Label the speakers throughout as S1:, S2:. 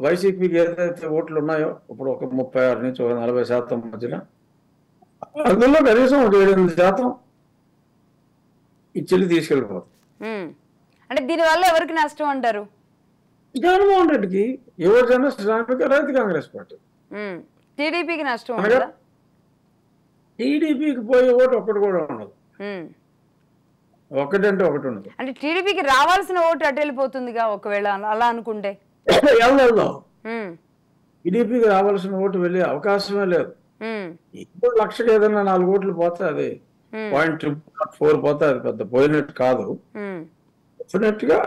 S1: వైసీపీకి ఏదైతే ఓట్లు ఉన్నాయో ఇప్పుడు ఒక 36 నుంచి ఒక 40% మధ్యన, అందులో కనీసం ఒక 7-8% ఇచ్చి తీసుకెళ్ళిపోతుంది.
S2: అంటే దీనివల్ల ఎవరికి నష్టం అంటారు?
S1: జగన్మోహన్ రెడ్డికి, యువజన శ్రామిక రైతు కాంగ్రెస్ పార్టీ.
S2: టీడీపీకి నష్టం ఉండదా?
S1: టీడీపీకి పోయే ఓటు ఒక్కటి కూడా ఉండదు, ఒకటంటే ఒకటి ఉండదు.
S2: అంటే టీడీపీకి రావాల్సిన ఓటు అటు వెళ్ళిపోతుందిగా ఒకవేళ అలా అనుకుంటే.
S1: వెళ్దాం, టీడీపీకి రావాల్సిన ఓటు వెళ్ళే అవకాశమే లేదు. ఇప్పుడు లక్షకి ఏదైనా 4 ఓట్లు పోతే అది 0.4 పోతే అది పెద్ద పోయినట్టు కాదు. డెఫినెట్ గా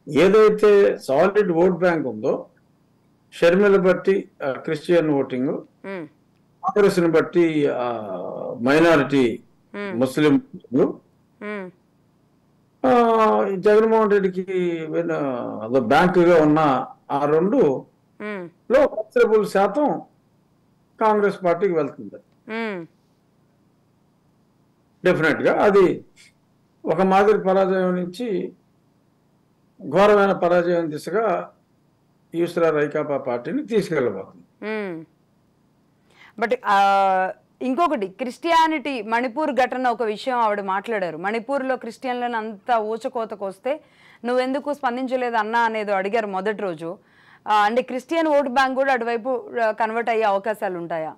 S1: ఏదైతే సాలిడ్ ఓట్ బ్యాంక్ ఉందో, షర్మిల బట్టి క్రిస్టియన్ ఓటింగ్, కాంగ్రెస్ ని బట్టి మైనారిటీ ముస్లిం, జగన్మోహన్ రెడ్డికి బ్యాంకుగా ఉన్న ఆ రెండు లో కన్సిడరబుల్ శాతం కాంగ్రెస్ పార్టీకి వెళ్తుంది. డెఫినెట్ గా అది ఒక మాదిరి పరాజయం నుంచి ఘోరమైన పరాజయం దిశగా ఈశ్వర రైకాపా పార్టీని తీసుకెళ్ళబోతుంది.
S2: బట్ ఇంకొకటి, క్రిస్టియానిటీ మణిపూర్ ఘటన ఒక విషయం ఆవిడ మాట్లాడారు. మణిపూర్లో క్రిస్టియన్లను అంతా ఊచకోతకు వస్తే నువ్వెందుకు స్పందించలేదు అన్నా అనేది అడిగారు మొదటి రోజు. అంటే క్రిస్టియన్ ఓట్ బ్యాంక్ కూడా అటువైపు కన్వర్ట్ అయ్యే అవకాశాలు ఉంటాయా?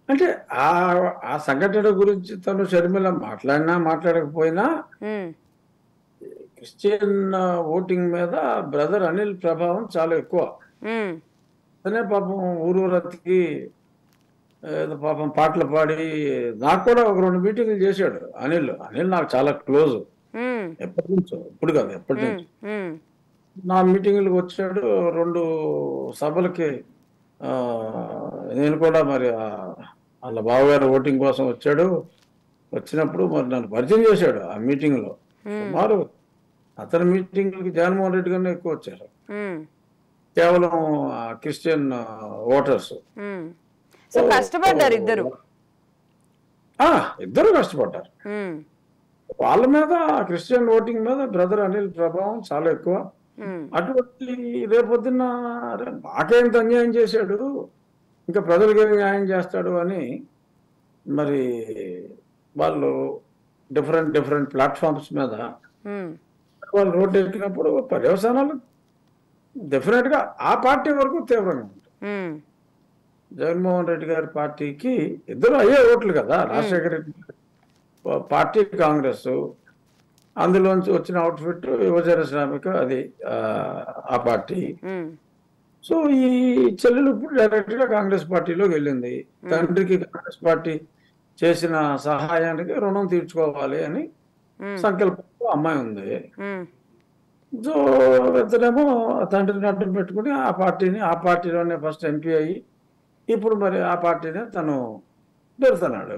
S1: అంటే ఆ సంఘటన గురించి తను షర్మిల మాట్లాడినా మాట్లాడకపోయినా క్రిస్టియన్ ఓటింగ్ మీద బ్రదర్ అనిల్ ప్రభావం చాలా ఎక్కువ. అతనే పాపం ఊరూరతికి పాపం పాటలు పాడి, నాకు కూడా ఒక 2 మీటింగ్లు చేశాడు అనిల్. నాకు చాలా క్లోజ్, ఎప్పటి నుంచో, ఇప్పుడు కాదు ఎప్పటి నుంచి. నా మీటింగ్లకు వచ్చాడు, 2 సభలకి నేను కూడా మరి వాళ్ళ బావగారు ఓటింగ్ కోసం వచ్చాడు. వచ్చినప్పుడు మరి నన్ను పరిచయం చేశాడు ఆ మీటింగ్ లో. సుమారు అతని మీటింగ్లకి జగన్మోహన్ రెడ్డి కన్నా ఎక్కువ వచ్చారు, కేవలం క్రిస్టియన్ ఓటర్స్.
S2: కష్టపడ్డారు
S1: ఇద్దరు కష్టపడ్డారు. వాళ్ళ మీద, క్రిస్టియన్ ఓటింగ్ మీద బ్రదర్ అనిల్ ప్రభావం చాలా ఎక్కువ. అటువంటి రేపొద్దున్న మాకేంత అన్యాయం చేశాడు, ఇంకా ప్రజలకి ఏం న్యాయం చేస్తాడు అని మరి వాళ్ళు డిఫరెంట్ ప్లాట్ఫామ్స్ మీద వాళ్ళు రోడ్డు ఎక్కినప్పుడు పర్యవసానాలు డెఫినెట్ గా ఆ పార్టీ వరకు తీవ్రంగా ఉంటాయి. జగన్మోహన్ రెడ్డి గారి పార్టీకి ఇద్దరు అయ్యే ఓట్లు కదా, రాజశేఖర రెడ్డి పార్టీ కాంగ్రెస్, అందులోంచి వచ్చిన అవుట్ఫిట్ యువజన శ్రామిక, అది ఆ పార్టీ. సో ఈ చెల్లెలు ఇప్పుడు డైరెక్ట్ గా కాంగ్రెస్ పార్టీలోకి వెళ్ళింది. తండ్రికి కాంగ్రెస్ పార్టీ చేసిన సహాయానికి రుణం తీర్చుకోవాలి అని సంకల్పంతో అమ్మాయి ఉంది. సో ఇతనేమో తండ్రిని అడ్డం పెట్టుకుని ఆ పార్టీలోనే ఫస్ట్ ఎంపీ అయ్యి ఇప్పుడు మరి ఆ పార్టీనే తను పెడుతున్నాడు.